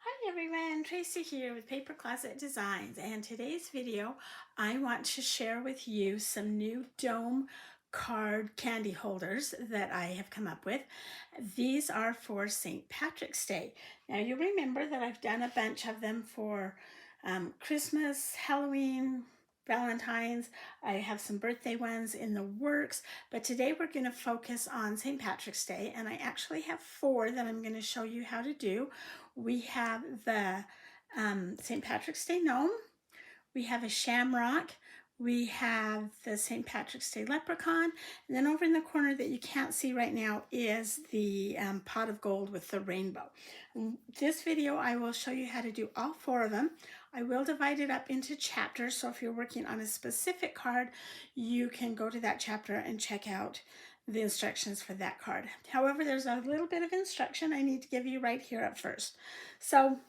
Hi everyone, Tracy here with Paper Closet Designs, and today's video I want to share with you some new dome card candy holders that I have come up with. These are for St. Patrick's Day. Now you remember that I've done a bunch of them for Christmas, Halloween, Valentine's. I have some birthday ones in the works, but today we're going to focus on St. Patrick's Day, and I actually have 4 that I'm going to show you how to do. We have the St. Patrick's Day gnome, we have a shamrock, we have the St. Patrick's Day leprechaun, and then over in the corner that you can't see right now is the pot of gold with the rainbow. In this video I will show you how to do all 4 of them. I will divide it up into chapters, so if you're working on a specific card, you can go to that chapter and check out the instructions for that card. However, there's a little bit of instruction I need to give you right here at first. So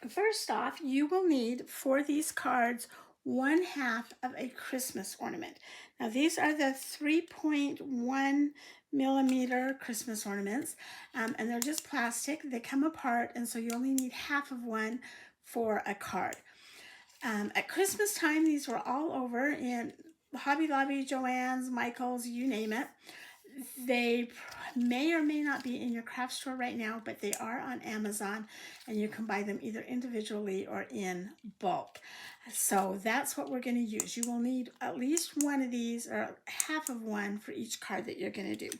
first off, you will need for these cards 1/2 of a Christmas ornament. Now these are the 3.1 millimeter Christmas ornaments, and they're just plastic. They come apart, and so you only need 1/2 of one for a card. At Christmas time, these were all over in Hobby Lobby, Joann's, Michael's, you name it. They may or may not be in your craft store right now, but they are on Amazon, and you can buy them either individually or in bulk. So that's what we're going to use. You will need at least one of these, or 1/2 of one for each card that you're going to do.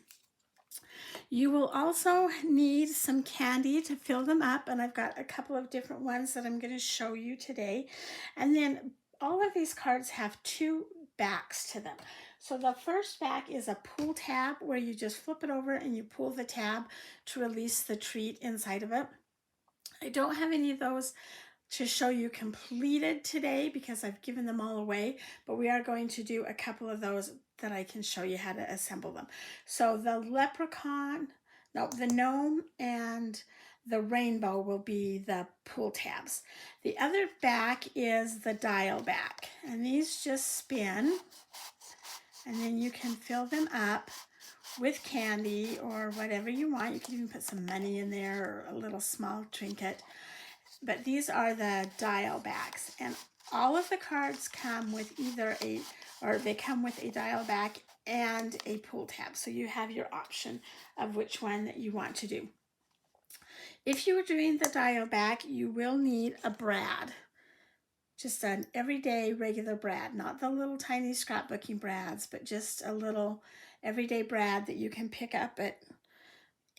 You will also need some candy to fill them up, and I've got a couple of different ones that I'm going to show you today. And then all of these cards have 2 backs to them. So the first back is a pull tab where you just flip it over and you pull the tab to release the treat inside of it. I don't have any of those to show you completed today because I've given them all away, but we are going to do a couple of those that I can show you how to assemble them. So the the gnome and the rainbow will be the pull tabs. The other back is the dial back, and these just spin, and then you can fill them up with candy or whatever you want. You can even put some money in there or a little small trinket. But these are the dial backs, and all of the cards come with they come with a dial back and a pull tab, so you have your option of which one that you want to do. If you are doing the dial back, you will need a brad, just an everyday regular brad, not the little tiny scrapbooking brads, but just a little everyday brad that you can pick up at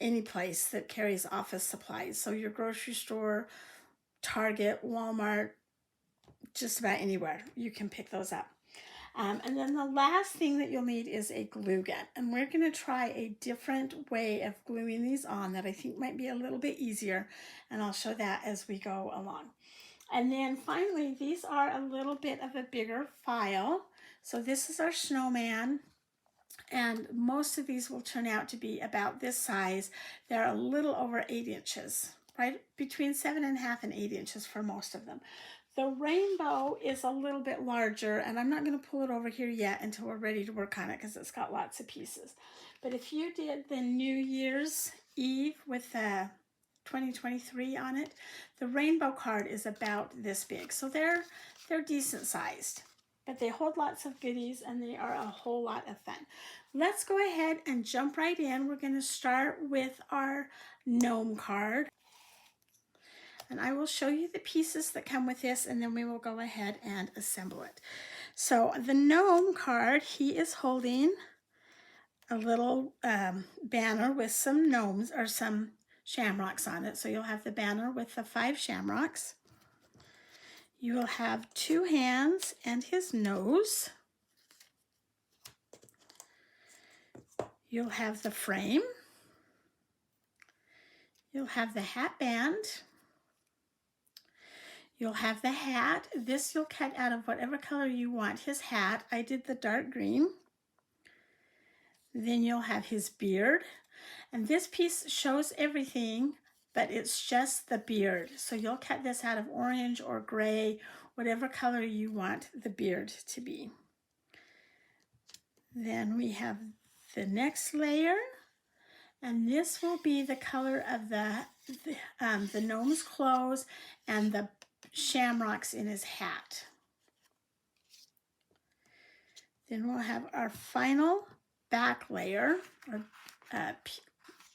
any place that carries office supplies. So your grocery store, Target, Walmart, just about anywhere you can pick those up. And then the last thing that you'll need is a glue gun, and we're going to try a different way of gluing these on that I think might be a little bit easier, and I'll show that as we go along. And then finally, these are a little bit of a bigger file. So this is our snowman, and most of these will turn out to be about this size. They're a little over 8 inches, right between 7.5 and 8 inches for most of them. The rainbow is a little bit larger, and I'm not going to pull it over here yet until we're ready to work on it because it's got lots of pieces. But if you did the New Year's Eve with the 2023 on it, the rainbow card is about this big. So they're decent sized, but they hold lots of goodies and they are a whole lot of fun. Let's go ahead and jump right in. We're going to start with our gnome card, and I will show you the pieces that come with this, and then we will go ahead and assemble it. So the gnome card, he is holding a little banner with some gnomes or some shamrocks on it. So you'll have the banner with the 5 shamrocks. You will have 2 hands and his nose. You'll have the frame. You'll have the hat band. You'll have the hat. This you'll cut out of whatever color you want his hat. I did the dark green. Then you'll have his beard. And this piece shows everything, but it's just the beard. So you'll cut this out of orange or gray, whatever color you want the beard to be. Then we have the next layer, And this will be the color of the gnome's clothes and the shamrocks in his hat. Then we'll have our final back layer, or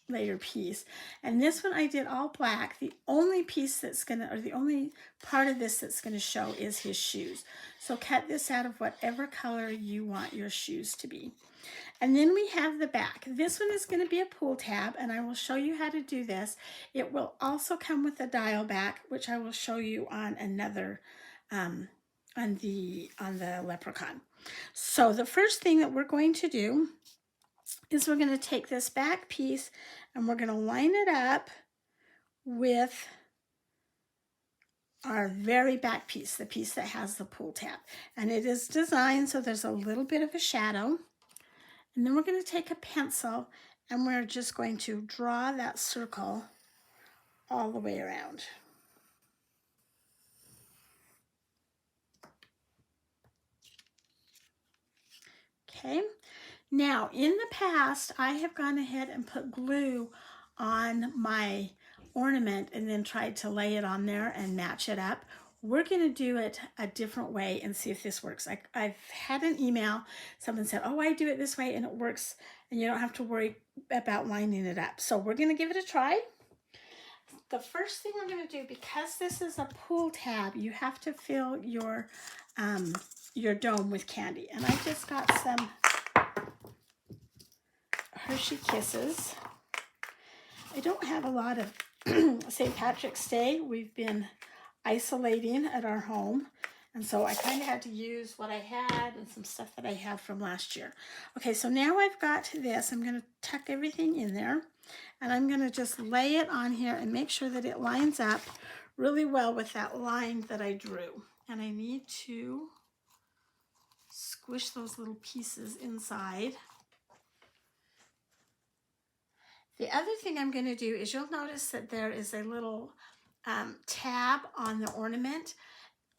layer piece. And this one I did all black. The only piece that's gonna, or the only part of this that's gonna show is his shoes. So cut this out of whatever color you want your shoes to be. And then we have the back. This one is going to be a pull tab, and I will show you how to do this. It will also come with a dial back, which I will show you on another, on the Leprechaun. So the first thing that we're going to do is we're going to take this back piece and we're going to line it up with our very back piece, the piece that has the pull tab. And it is designed so there's a little bit of a shadow. And then we're going to take a pencil and we're just going to draw that circle all the way around. Okay, now in the past I have gone ahead and put glue on my ornament and then tried to lay it on there and match it up. We're going to do it a different way and see if this works. I've had an email, someone said, oh, I do it this way and it works and you don't have to worry about lining it up. So we're going to give it a try. The first thing we're going to do, because this is a pull tab, you have to fill your dome with candy. And I just got some Hershey Kisses. I don't have a lot of St. Patrick's Day. We've been isolating at our home, and so I kind of had to use what I had and some stuff that I had from last year. Okay, so now I've got this. I'm going to tuck everything in there, and I'm going to just lay it on here and make sure that it lines up really well with that line that I drew. And I need to squish those little pieces inside. The other thing I'm going to do is you'll notice that there is a little tab on the ornament.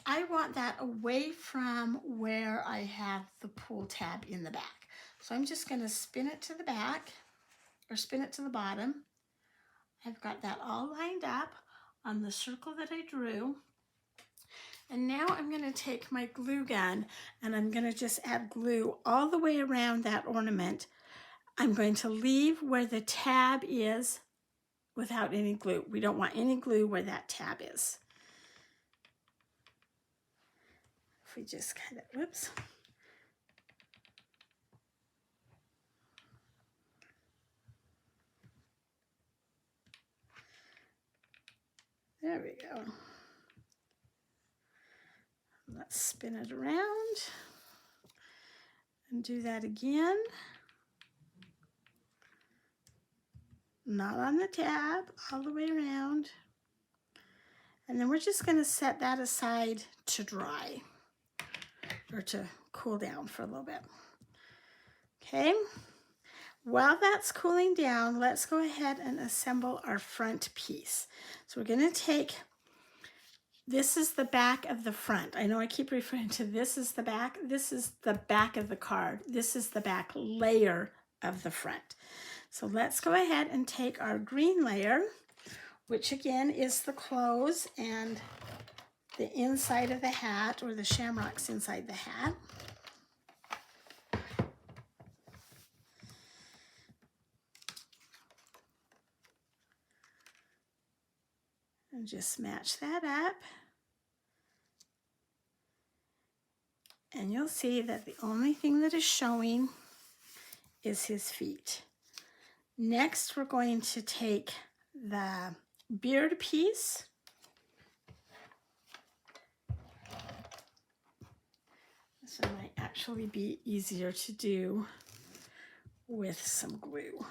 I want that away from where I have the pull tab in the back. So I'm just going to spin it to the back, or spin it to the bottom. I've got that all lined up on the circle that I drew. And now I'm going to take my glue gun and I'm going to just add glue all the way around that ornament. I'm going to leave where the tab is without any glue. We don't want any glue where that tab is. If we just kind of, whoops. There we go. Let's spin it around and do that again. Not on the tab, all the way around. And then we're just going to set that aside to dry, or to cool down for a little bit. Okay, while that's cooling down, let's go ahead and assemble our front piece. So we're going to take, this is the back of the front. I know I keep referring to this is the back. This is the back of the card. This is the back layer of the front. So let's go ahead and take our green layer, which again is the clothes and the inside of the hat, or the shamrocks inside the hat. And just match that up. And you'll see that the only thing that is showing is his feet. Next, we're going to take the beard piece. This one might actually be easier to do with some glue.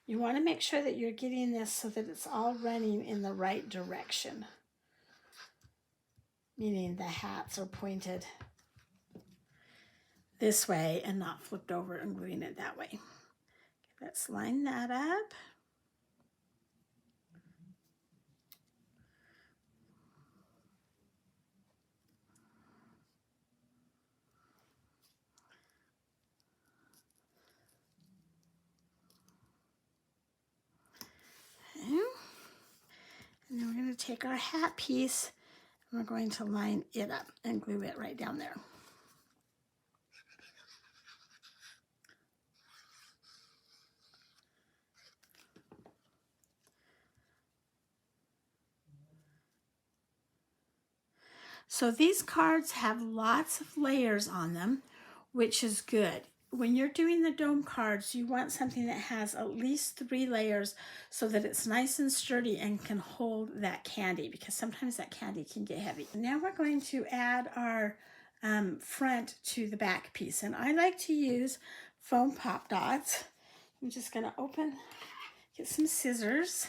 You want to make sure that you're getting this so that it's all running in the right direction, meaning the hats are pointed this way and not flipped over and gluing it that way. Let's line that up. take our hat piece and we're going to line it up and glue it right down there. So these cards have lots of layers on them, which is good. When you're doing the dome cards, you want something that has at least 3 layers so that it's nice and sturdy and can hold that candy, because sometimes that candy can get heavy. Now we're going to add our front to the back piece, and I like to use foam pop dots. I'm just going to get some scissors,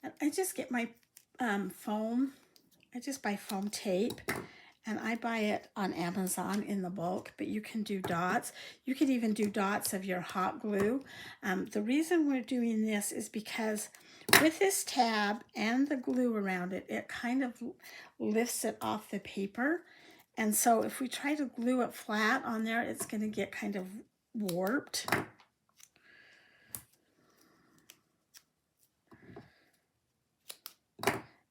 and I just get my foam. I just buy foam tape, and I buy it on Amazon in the bulk, but you can do dots. You could even do dots of your hot glue. The reason we're doing this is because with this tab and the glue around it, it kind of lifts it off the paper. And so if we try to glue it flat on there, it's going to get kind of warped.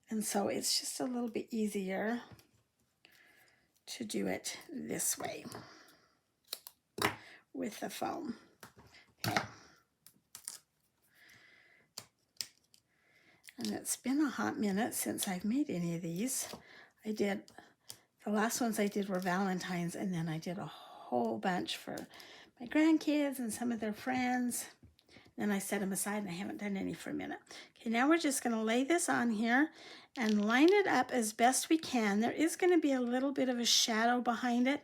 And so it's just a little bit easier to do it this way with the foam. Okay. And it's been a hot minute since I've made any of these. The last ones I did were Valentine's, and then I did a whole bunch for my grandkids and some of their friends. Then I set them aside, and I haven't done any for a minute. Okay, now we're just going to lay this on here and line it up as best we can. There is going to be a little bit of a shadow behind it,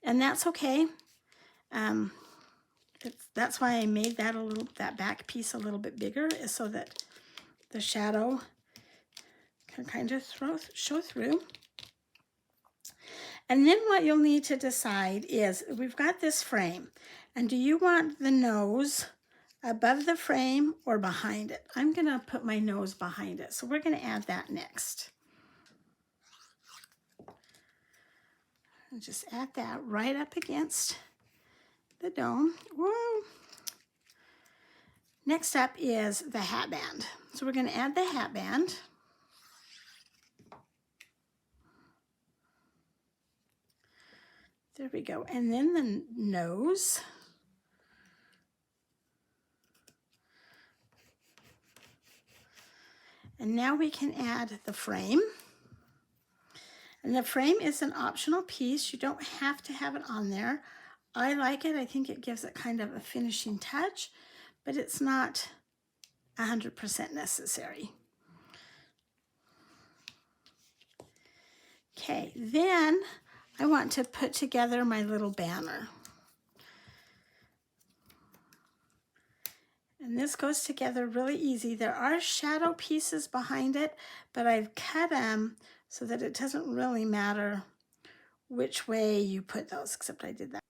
and that's okay. That's why I made that back piece a little bit bigger, is so that the shadow can kind of show through. And then what you'll need to decide is, we've got this frame, and do you want the nose above the frame or behind it? I'm going to put my nose behind it, so we're going to add that next. And just add that right up against the dome. Whoa! Next up is the hat band. So we're going to add the hat band. There we go. And then the nose. And now we can add the frame. And the frame is an optional piece. You don't have to have it on there. I like it. I think it gives it kind of a finishing touch, but it's not 100% necessary. Okay, then I want to put together my little banner. And this goes together really easy. There are shadow pieces behind it, but I've cut them so that it doesn't really matter which way you put those, except I did that.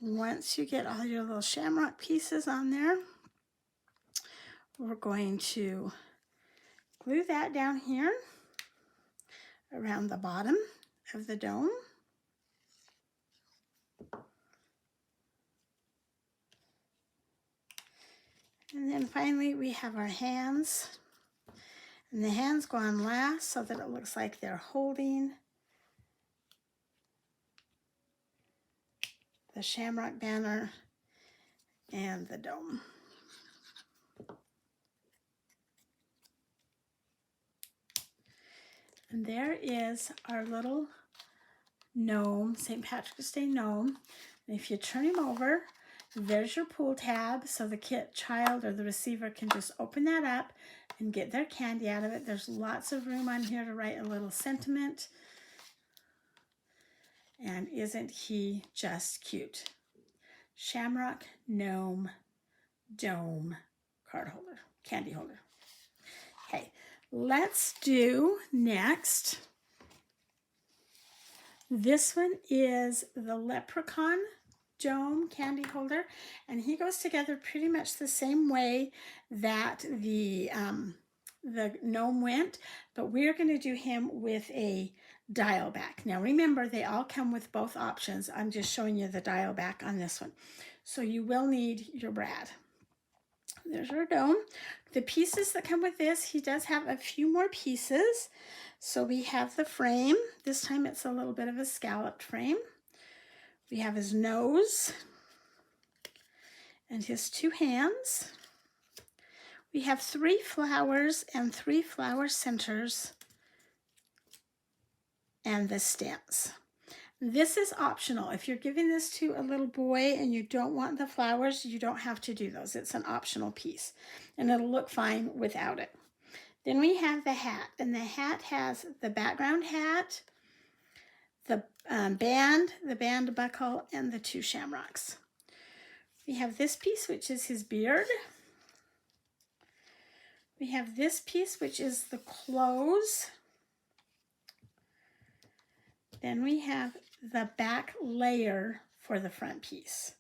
Once you get all your little shamrock pieces on there, we're going to glue that down here around the bottom of the dome. And then finally we have our hands. And the hands go on last so that it looks like they're holding the shamrock banner and the dome. And there is our little gnome, St. Patrick's Day gnome. And if you turn him over, there's your pull tab, so the child or the receiver can just open that up and get their candy out of it. There's lots of room on here to write a little sentiment. And isn't he just cute? Shamrock, gnome, dome, card holder, candy holder. Okay, let's do next. This one is the Leprechaun dome candy holder, and he goes together pretty much the same way that the the gnome went, but we're going to do him with a dial back. Now remember, they all come with both options. I'm just showing you the dial back on this one. So you will need your brad. There's our dome. The pieces that come with this, he does have a few more pieces. So we have the frame. This time it's a little bit of a scalloped frame. We have his nose and his two hands. We have 3 flowers and 3 flower centers and the stems. This is optional. If you're giving this to a little boy and you don't want the flowers, you don't have to do those. It's an optional piece and it'll look fine without it. Then we have the hat, and the hat has the background hat, the band buckle, and the 2 shamrocks. We have this piece, which is his beard. We have this piece, which is the clothes. Then we have the back layer for the front piece.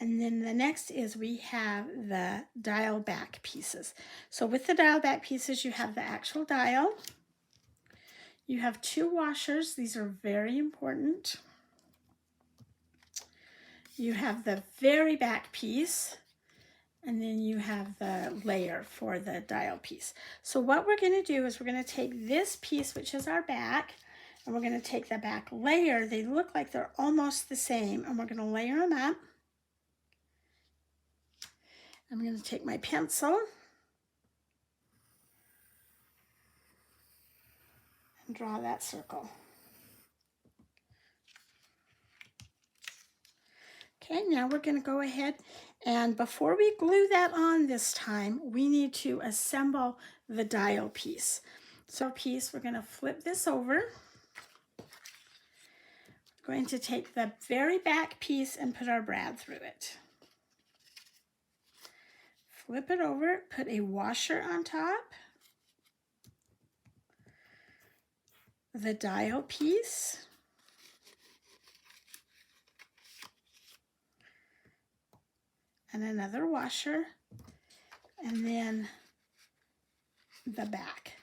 And then the next is we have the dial back pieces. So with the dial back pieces, you have the actual dial. You have 2 washers. These are very important. You have the very back piece, and then you have the layer for the dial piece. So what we're going to do is we're going to take this piece, which is our back, and we're going to take the back layer. They look like they're almost the same, and we're going to layer them up. I'm going to take my pencil and draw that circle. Okay, now we're going to go ahead, and before we glue that on this time, we need to assemble the dial piece. So we're going to flip this over. We're going to take the very back piece and put our brad through it. Flip it over, put a washer on top, the dial piece, and another washer, and then the back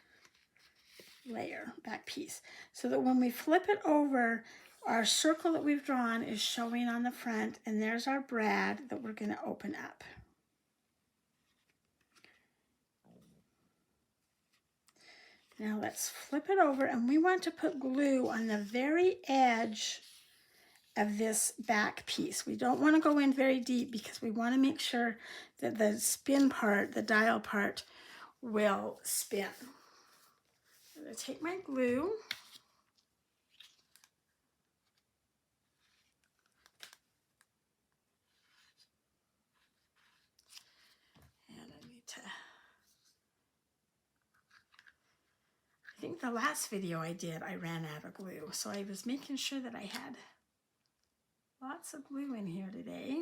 layer, back piece. So that when we flip it over, our circle that we've drawn is showing on the front, and there's our brad that we're going to open up. Now let's flip it over, and we want to put glue on the very edge of this back piece. We don't want to go in very deep because we want to make sure that the spin part, the dial part, will spin. I'm going to take my glue. I think the last video I did, I ran out of glue, so I was making sure that I had lots of glue in here today.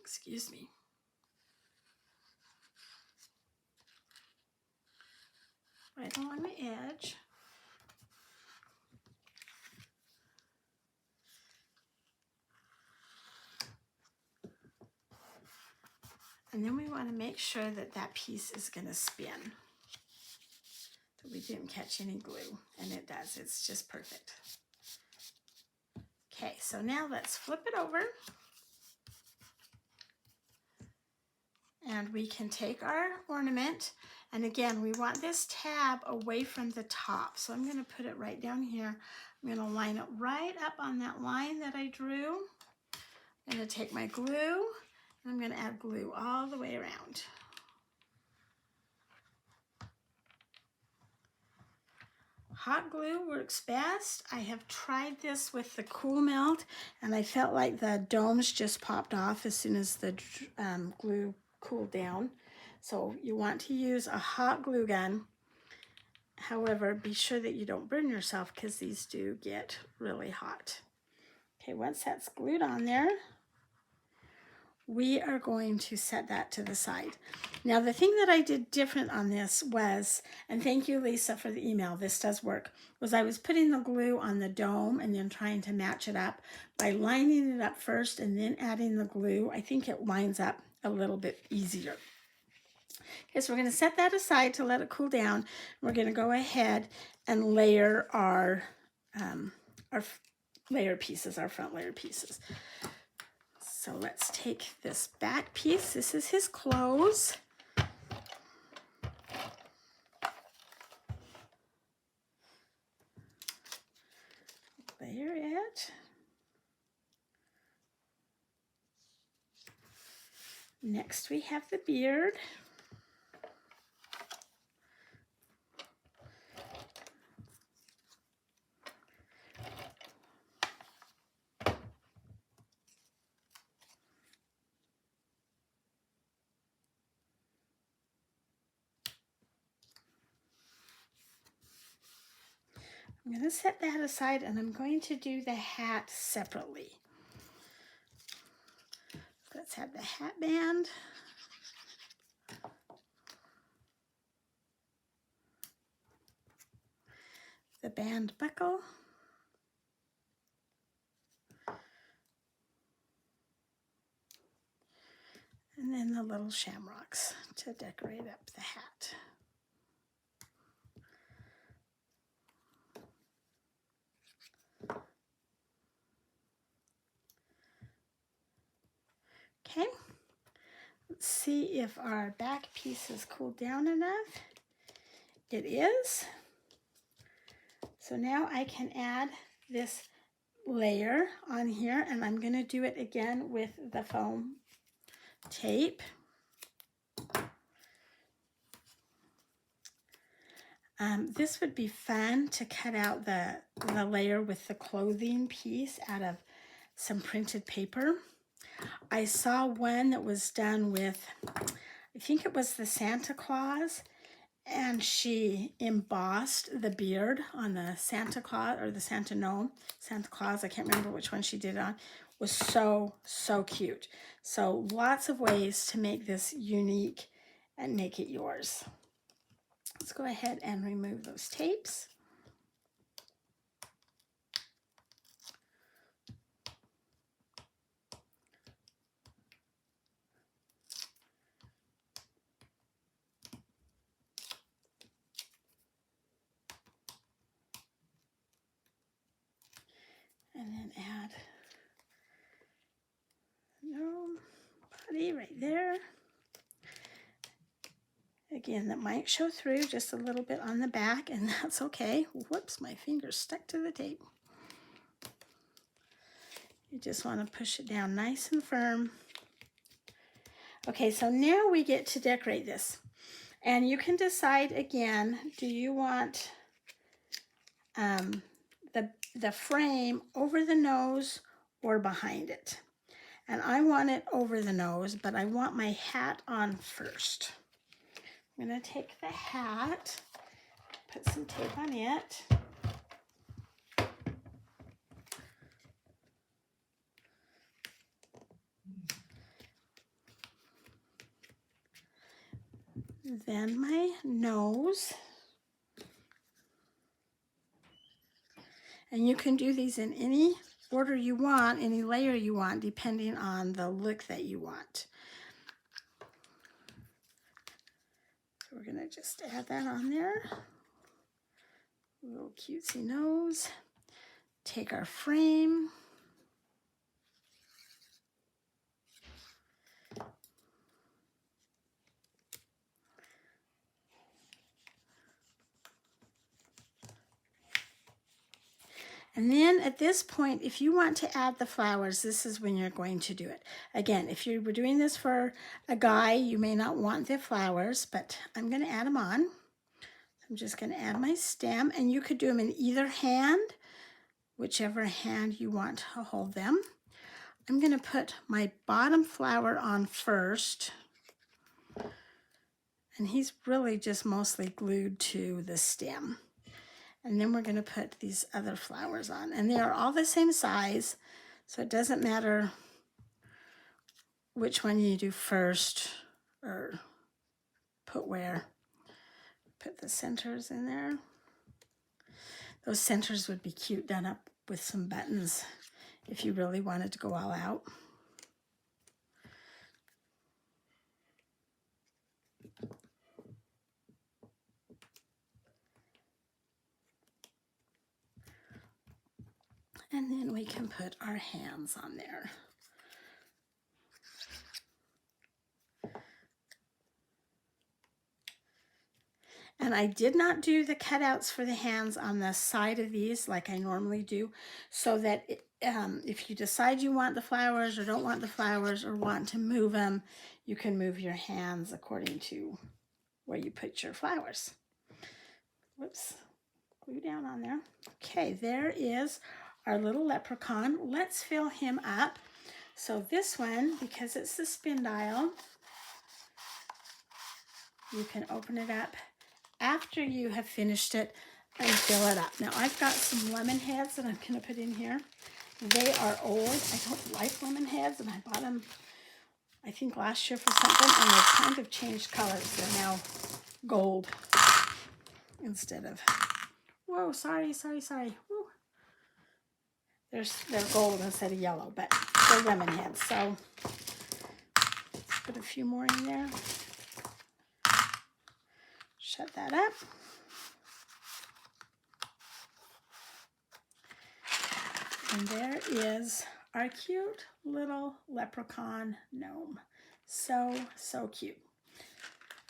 Excuse me. Right along the edge. And then we want to make sure that that piece is going to spin. That we didn't catch any glue, and it does. It's just perfect. Okay, so now let's flip it over. And we can take our ornament, and again, we want this tab away from the top. So I'm going to put it right down here. I'm going to line it right up on that line that I drew. I'm going to take my glue, and I'm going to add glue all the way around. Hot glue works best. I have tried this with the cool melt, and I felt like the domes just popped off as soon as the glue cooled down. So you want to use a hot glue gun. However, be sure that you don't burn yourself because these do get really hot. Okay, once that's glued on there, we are going to set that to the side. Now, the thing that I did different on this was, and thank you, Lisa, for the email, this does work, was I was putting the glue on the dome and then trying to match it up by lining it up first and then adding the glue. I think it lines up a little bit easier. Okay, so we're going to set that aside to let it cool down. We're going to go ahead and layer our layer pieces, our front layer pieces. So let's take this back piece. This is his clothes. Layer it. Next we have the beard. I'm going to set that aside and I'm going to do the hat separately. Let's have the hat band. The band buckle. And then the little shamrocks to decorate up the hat. Okay, let's see if our back piece has cooled down enough. It is. So now I can add this layer on here, and I'm going to do it again with the foam tape. This would be fun to cut out the layer with the clothing piece out of some printed paper. I saw one that was done with, I think it was the Santa Claus, and she embossed the beard on the Santa Claus, or the Santa Gnome, Santa Claus, I can't remember which one she did it on. It was so, so cute. So lots of ways to make this unique and make it yours. Let's go ahead and remove those tapes. And then add gnome body right there. Again, that might show through just a little bit on the back, and that's okay. Whoops, my finger's stuck to the tape. You just want to push it down nice and firm. Okay, so now we get to decorate this. And you can decide again, do you want the frame over the nose or behind it? And I want it over the nose, but I want my hat on first. I'm going to take the hat, put some tape on it. Then my nose. And you can do these in any order you want, any layer you want, depending on the look that you want. So we're going to just add that on there. A little cutesy nose. Take our frame. And then at this point, if you want to add the flowers, this is when you're going to do it. Again, if you were doing this for a guy, you may not want the flowers, but I'm going to add them on. I'm just going to add my stem, and you could do them in either hand, whichever hand you want to hold them. I'm going to put my bottom flower on first, and he's really just mostly glued to the stem. And then we're going to put these other flowers on, and they are all the same size, so it doesn't matter which one you do first or put where. Put the centers in there. Those centers would be cute done up with some buttons if you really wanted to go all out. And then we can put our hands on there. And I did not do the cutouts for the hands on the side of these like I normally do, so that if you decide you want the flowers or don't want the flowers or want to move them, you can move your hands according to where you put your flowers. Whoops, glue down on there. Okay, there is our little leprechaun. Let's fill him up. So this one, because it's the spin dial, you can open it up after you have finished it and fill it up. Now I've got some lemon heads that I'm going to put in here. They are old. I don't like lemon heads, and I bought them I think last year for something, and they've kind of changed colors. They're now gold instead of, whoa, sorry. Woo. They're gold instead of yellow, but they're lemon heads. So let's put a few more in there. Shut that up. And there is our cute little leprechaun gnome. So cute.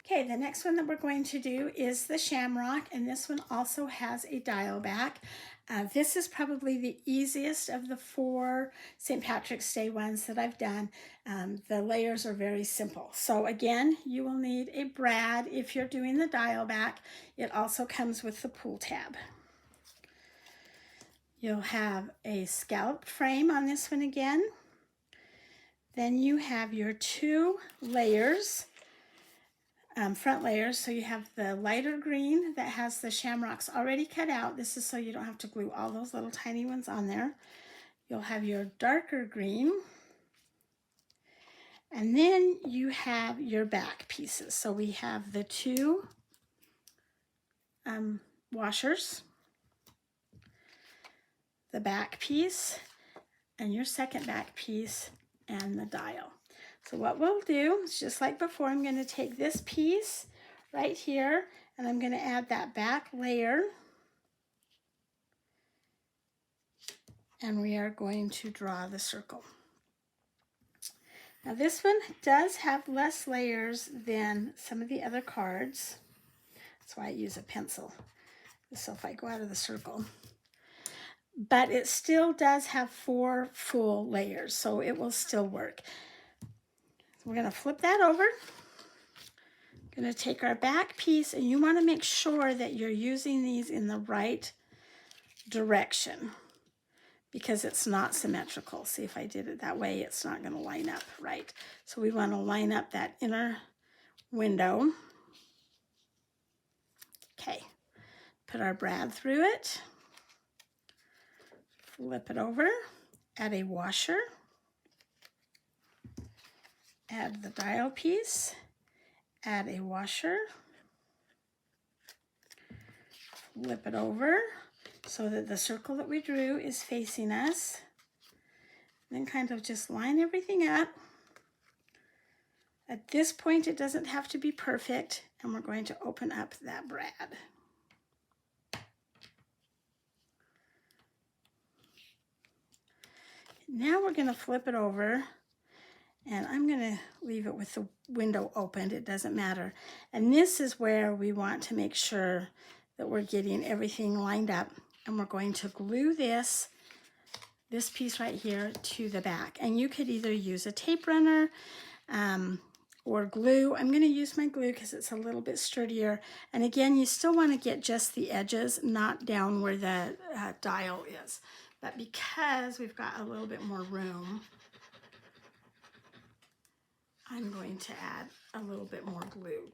Okay, the next one that we're going to do is the Shamrock, and this one also has a dial back. This is probably the easiest of the 4 St. Patrick's Day ones that I've done. The layers are very simple. So again, you will need a brad if you're doing the dial back. It also comes with the pull tab. You'll have a scalloped frame on this one again. Then you have your 2 layers, front layers. So you have the lighter green that has the shamrocks already cut out. This is so you don't have to glue all those little tiny ones on there. You'll have your darker green. And then you have your back pieces. So we have the 2 washers, the back piece, and your second back piece, and the dial. So what we'll do is, just like before, I'm going to take this piece right here, and I'm going to add that back layer, and we are going to draw the circle. Now this one does have less layers than some of the other cards. That's why I use a pencil. So if I go out of the circle, but it still does have 4 full layers, so it will still work. We're going to flip that over. Going to take our back piece, and you want to make sure that you're using these in the right direction because it's not symmetrical. See, if I did it that way, it's not going to line up right. So we want to line up that inner window. Okay, put our brad through it. Flip it over, add a washer, add the dial piece, add a washer, flip it over so that the circle that we drew is facing us. Then kind of just line everything up. At this point, it doesn't have to be perfect, and we're going to open up that brad. Now we're going to flip it over, and I'm going to leave it with the window opened. It doesn't matter. And this is where we want to make sure that we're getting everything lined up, and we're going to glue this piece right here to the back. And you could either use a tape runner or glue. I'm going to use my glue because it's a little bit sturdier. And again, you still want to get just the edges, not down where the dial is. But because we've got a little bit more room, I'm going to add a little bit more glue.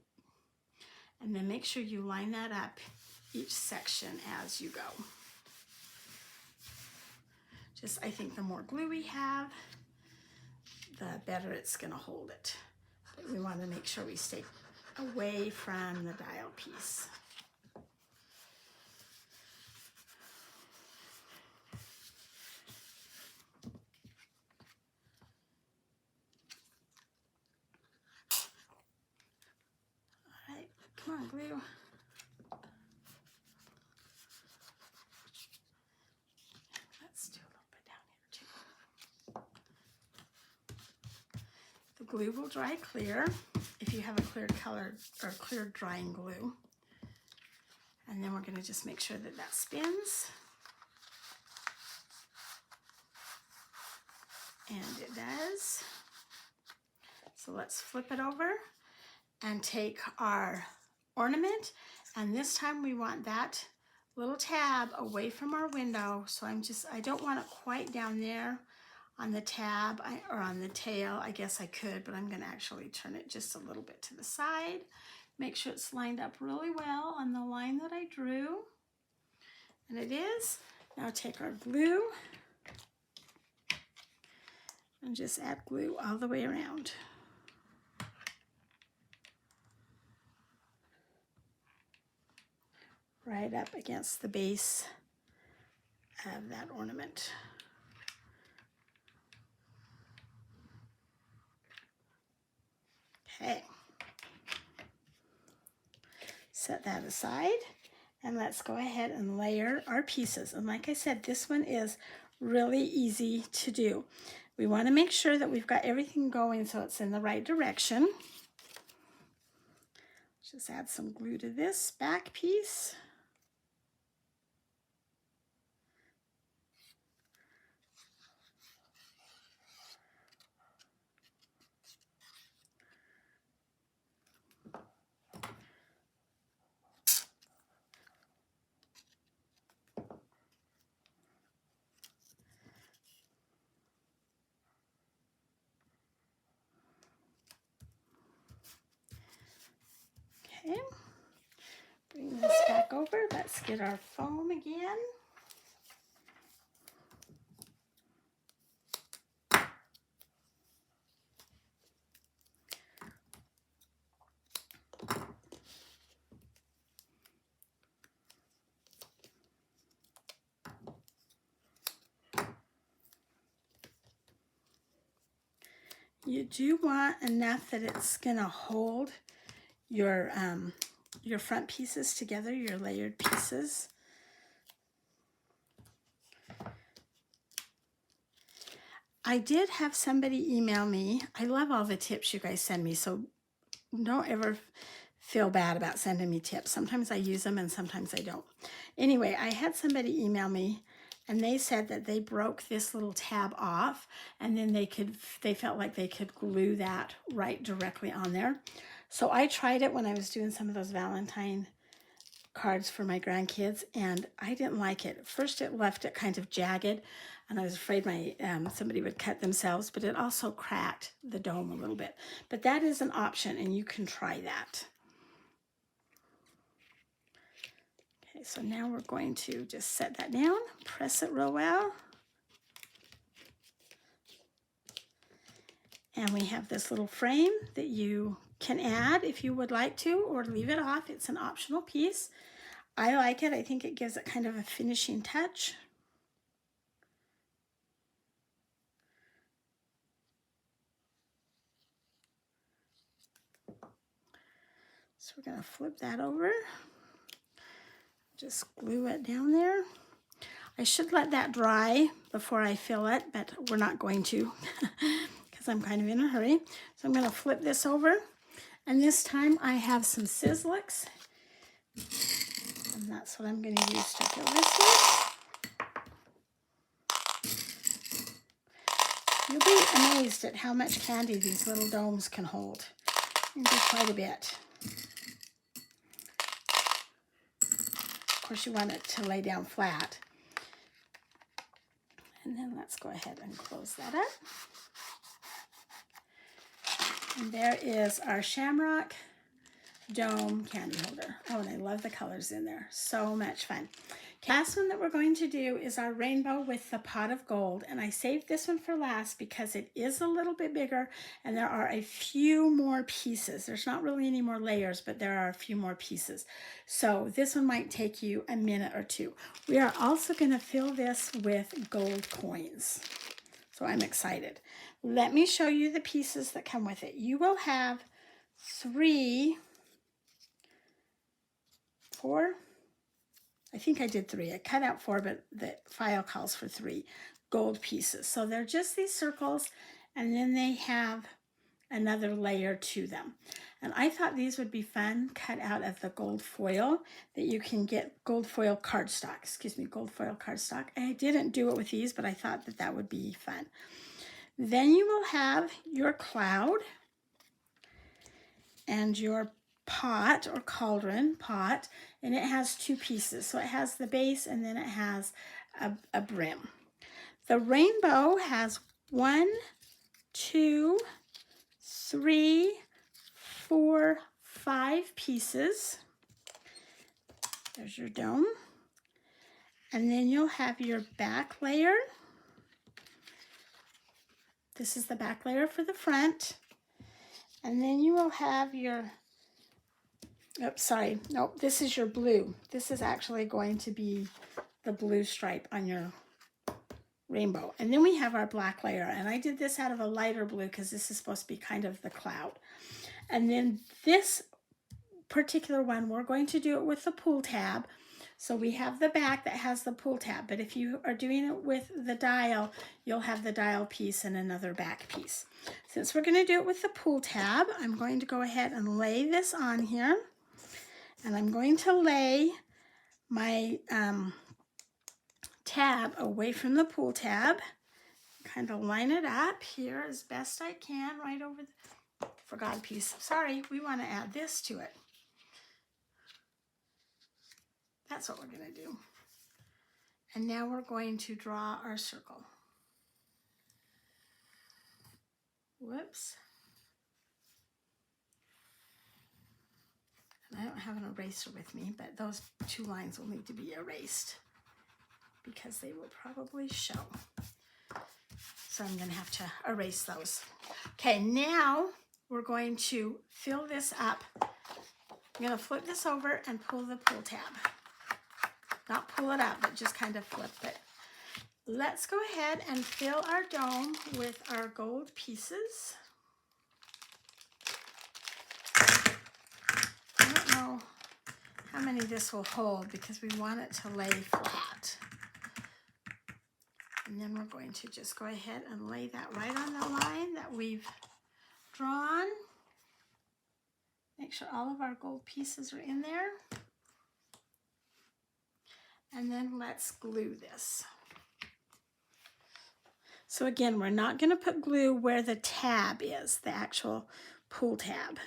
And then make sure you line that up each section as you go. I think the more glue we have, the better it's going to hold it. But we want to make sure we stay away from the dial piece. All right, come on, glue. Let's do a little bit down here too. The glue will dry clear if you have a clear colored or clear drying glue. And then we're going to just make sure that that spins. And it does. So let's flip it over and take our ornament. And this time we want that little tab away from our window. So I don't want it quite down there on the tab or on the tail. I guess I could, but I'm going to actually turn it just a little bit to the side. Make sure it's lined up really well on the line that I drew. And it is. Now take our glue and just add glue all the way around. Right up against the base of that ornament. Okay. Set that aside and let's go ahead and layer our pieces. And like I said, this one is really easy to do. We want to make sure that we've got everything going so it's in the right direction. Just add some glue to this back piece. Okay, bring this back over. Let's get our foam again. You do want enough that it's going to hold your front pieces together, your layered pieces. I did have somebody email me. I love all the tips you guys send me, so don't ever feel bad about sending me tips. Sometimes I use them and sometimes I don't. Anyway, I had somebody email me and they said that they broke this little tab off and then they felt like they could glue that right directly on there. So I tried it when I was doing some of those Valentine cards for my grandkids and I didn't like it. First it left it kind of jagged and I was afraid somebody would cut themselves, but it also cracked the dome a little bit. But that is an option and you can try that. Okay, so now we're going to just set that down, press it real well. And we have this little frame that you can add if you would like to or leave it off. It's an optional piece. I like it. I think it gives it kind of a finishing touch. So we're going to flip that over. Just glue it down there. I should let that dry before I fill it, but we're not going to because I'm kind of in a hurry. So I'm going to flip this over. And this time I have some Sizzlix. And that's what I'm going to use to fill this with. You'll be amazed at how much candy these little domes can hold. It can be quite a bit. Of course, you want it to lay down flat. And then let's go ahead and close that up. And there is our Shamrock Dome candy holder. Oh, and I love the colors in there. So much fun. Last one that we're going to do is our rainbow with the pot of gold, and I saved this one for last because it is a little bit bigger and there are a few more pieces. There's not really any more layers, but there are a few more pieces. So this one might take you a minute or two. We are also going to fill this with gold coins. So I'm excited. Let me show you the pieces that come with it. You will have 4, I think I did 3. I cut out 4, but the file calls for 3 gold pieces. So they're just these circles, and then they have another layer to them. And I thought these would be fun, cut out of the gold foil that you can get, gold foil cardstock. Gold foil cardstock. I didn't do it with these, but I thought that that would be fun. Then you will have your cloud and your pot or cauldron pot, and it has 2 pieces. So it has the base and then it has a brim. The rainbow has 1, 2, 3, 4, 5 pieces. There's your dome. And then you'll have your back layer. This is the back layer for the front. And then you will have your, this is your blue. This is actually going to be the blue stripe on your rainbow. And then we have our black layer. And I did this out of a lighter blue because this is supposed to be kind of the cloud. And then this particular one, we're going to do it with the pull tab. So we have the back that has the pull tab, but if you are doing it with the dial, you'll have the dial piece and another back piece. Since we're going to do it with the pull tab, I'm going to go ahead and lay this on here, and I'm going to lay my tab away from the pull tab, kind of line it up here as best I can, right over the, forgot a piece. Sorry, we want to add this to it. That's what we're going to do. And now we're going to draw our circle. Whoops. And I don't have an eraser with me, but those 2 lines will need to be erased because they will probably show. So I'm going to have to erase those. Okay, now we're going to fill this up. I'm going to flip this over and pull the pull tab. Not pull it up, but just kind of flip it. Let's go ahead and fill our dome with our gold pieces. I don't know how many this will hold because we want it to lay flat. And then we're going to just go ahead and lay that right on the line that we've drawn. Make sure all of our gold pieces are in there. And then let's glue this. So again, we're not going to put glue where the tab is, the actual pull tab,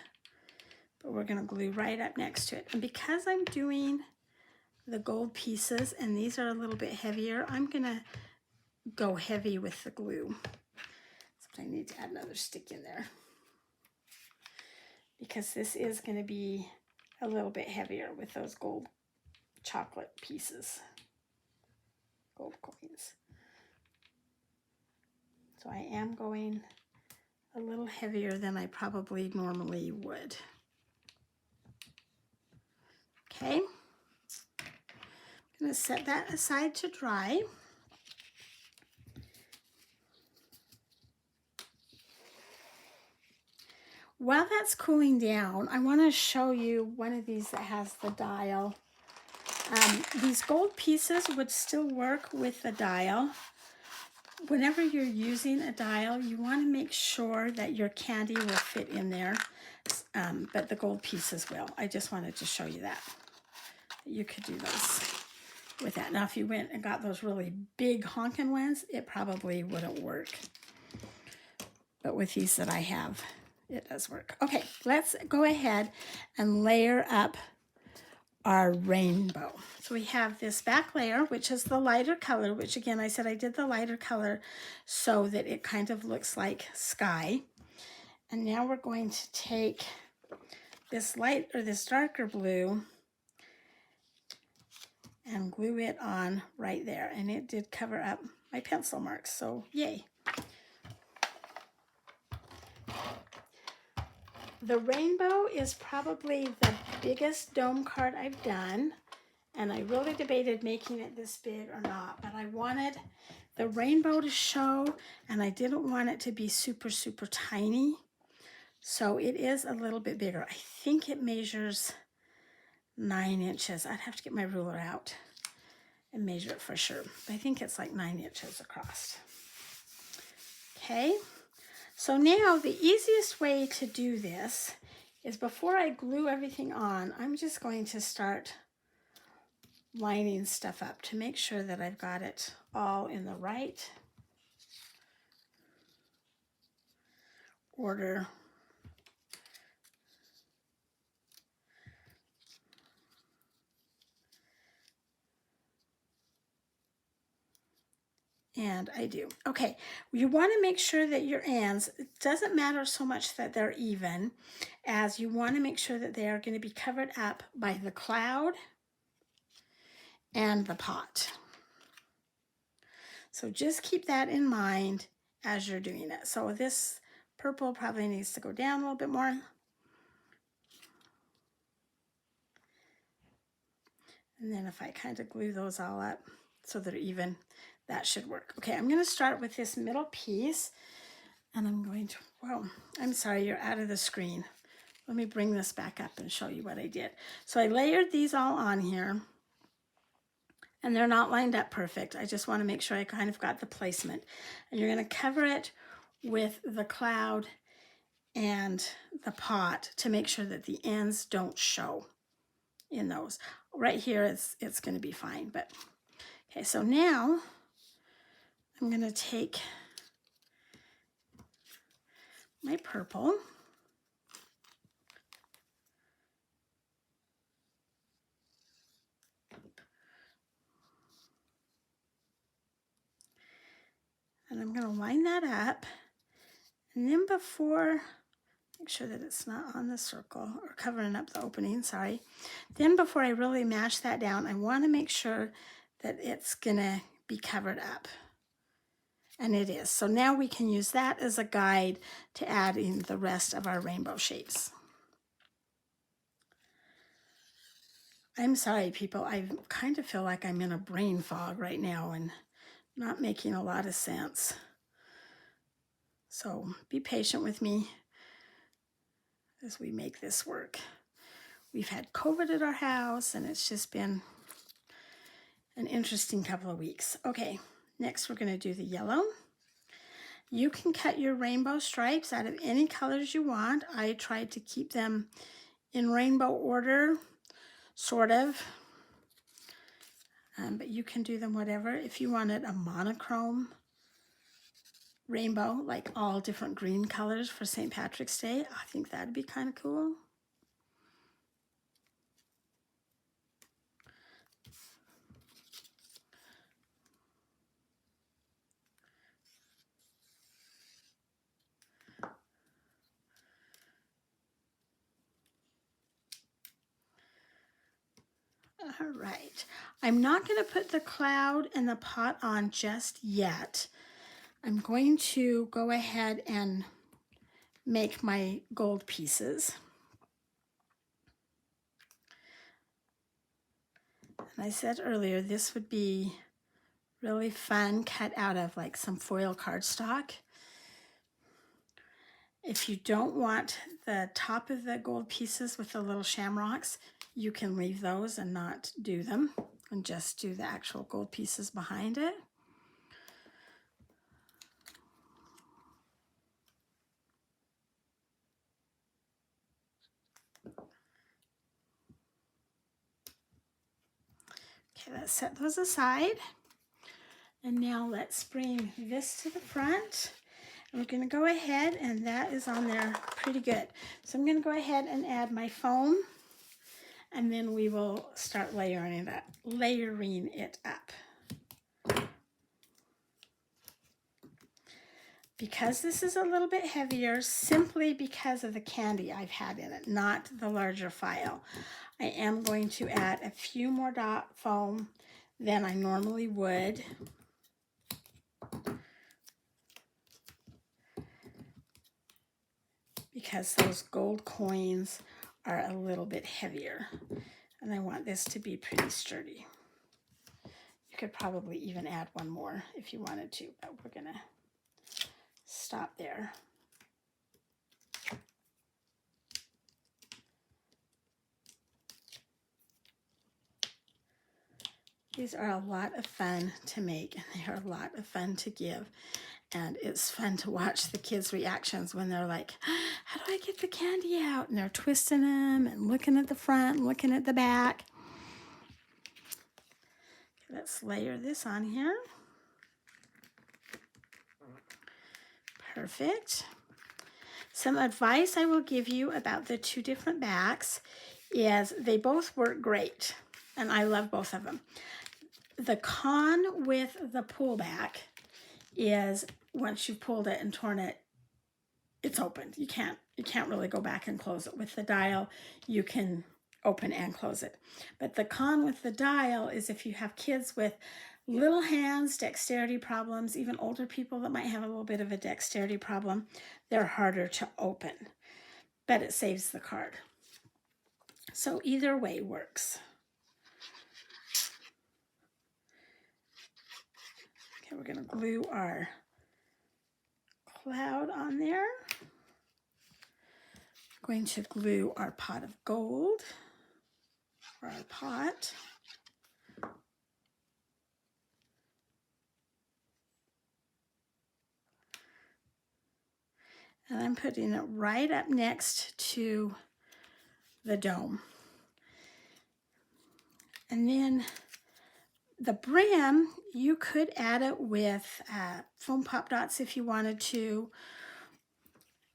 but we're going to glue right up next to it. And because I'm doing the gold pieces and these are a little bit heavier, I'm going to go heavy with the glue. So I need to add another stick in there because this is going to be a little bit heavier with those gold chocolate pieces, gold coins. So I am going a little heavier than I probably normally would. Okay, I'm going to set that aside to dry. While that's cooling down, I want to show you one of these that has the dial. These gold pieces would still work with the dial. Whenever you're using a dial, you want to make sure that your candy will fit in there, but the gold pieces will. I just wanted to show you that. You could do those with that. Now, if you went and got those really big honking ones, it probably wouldn't work. But with these that I have, it does work. Okay, let's go ahead and layer up our rainbow. So we have this back layer, which is the lighter color, which again, I said I did the lighter color so that it kind of looks like sky. And now we're going to take this light or this darker blue and glue it on right there. And it did cover up my pencil marks, so yay. The rainbow is probably the biggest dome card I've done, and I really debated making it this big or not, but I wanted the rainbow to show, and I didn't want it to be super, super tiny. So it is a little bit bigger. I think it measures 9 inches. I'd have to get my ruler out and measure it for sure. But I think it's like 9 inches across. Okay. So now the easiest way to do this is before I glue everything on, I'm just going to start lining stuff up to make sure that I've got it all in the right order. And I do. Okay, you want to make sure that your ends, it doesn't matter so much that they're even, as you want to make sure that they are going to be covered up by the cloud and the pot. So just keep that in mind as you're doing it. So this purple probably needs to go down a little bit more. And then if I kind of glue those all up so they're even, that should work. Okay, I'm going to start with this middle piece, and I'm going to, whoa, I'm sorry, you're out of the screen. Let me bring this back up and show you what I did. So I layered these all on here, and they're not lined up perfect. I just want to make sure I kind of got the placement. And you're going to cover it with the cloud and the pot to make sure that the ends don't show in those. Right here, it's going to be fine. But okay, so now I'm going to take my purple and I'm going to line that up, and then before, make sure that it's not on the circle or covering up the opening, sorry. Then before I really mash that down, I want to make sure that it's going to be covered up. And it is. So now we can use that as a guide to add in the rest of our rainbow shapes. I'm sorry, people. I kind of feel like I'm in a brain fog right now and not making a lot of sense. So be patient with me as we make this work. We've had COVID at our house, and it's just been an interesting couple of weeks. Okay, next we're going to do the yellow. You can cut your rainbow stripes out of any colors you want. I tried to keep them in rainbow order, sort of. But you can do them whatever. If you wanted a monochrome rainbow, like all different green colors for St. Patrick's Day, I think that'd be kind of cool. All right, I'm not going to put the cloud and the pot on just yet. I'm going to go ahead and make my gold pieces. And I said earlier, this would be really fun cut out of like some foil cardstock. If you don't want the top of the gold pieces with the little shamrocks, you can leave those and not do them and just do the actual gold pieces behind it. Okay, let's set those aside. And now let's bring this to the front. And we're going to go ahead, and that is on there pretty good. So I'm going to go ahead and add my foam, and then we will start layering it up. Because this is a little bit heavier, simply because of the candy I've had in it, not the larger file, I am going to add a few more dot foam than I normally would. Because those gold coins are a little bit heavier. And I want this to be pretty sturdy. You could probably even add one more if you wanted to, but we're gonna stop there. These are a lot of fun to make, and they are a lot of fun to give. And it's fun to watch the kids' reactions when they're like, how do I get the candy out? And they're twisting them and looking at the front and looking at the back. Okay, let's layer this on here. Perfect. Some advice I will give you about the two different backs is they both work great, and I love both of them. The con with the pull back is once you've pulled it and torn it, it's opened. You can't really go back and close it. With the dial, you can open and close it. But the con with the dial is if you have kids with little hands, dexterity problems, even older people that might have a little bit of a dexterity problem, they're harder to open, but it saves the card. So either way works. Okay, we're going to glue our cloud on there. Going to glue our pot of gold, or our pot. And I'm putting it right up next to the dome. And then the brim, you could add it with foam pop dots if you wanted to.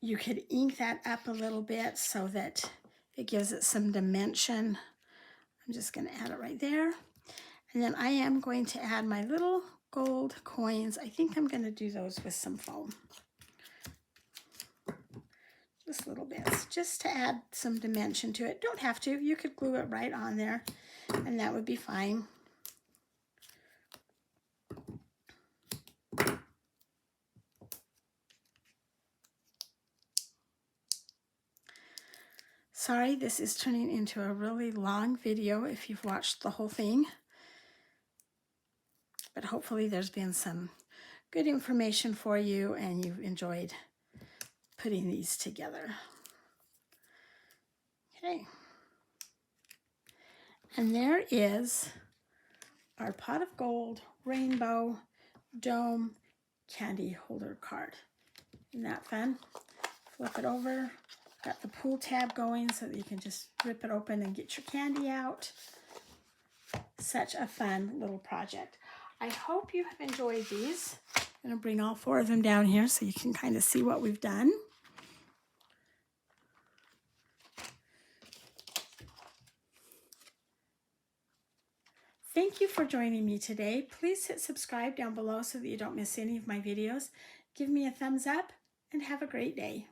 You could ink that up a little bit so that it gives it some dimension. I'm just going to add it right there. And then I am going to add my little gold coins. I think I'm going to do those with some foam. Just little bits, just to add some dimension to it. Don't have to. You could glue it right on there, and that would be fine. Sorry, this is turning into a really long video if you've watched the whole thing. But hopefully there's been some good information for you and you've enjoyed putting these together. Okay. And there is our pot of gold rainbow dome candy holder card. Isn't that fun? Flip it over. Got the pull tab going so that you can just rip it open and get your candy out. Such a fun little project. I hope you have enjoyed these. I'm going to bring all 4 of them down here so you can kind of see what we've done. Thank you for joining me today. Please hit subscribe down below so that you don't miss any of my videos. Give me a thumbs up and have a great day.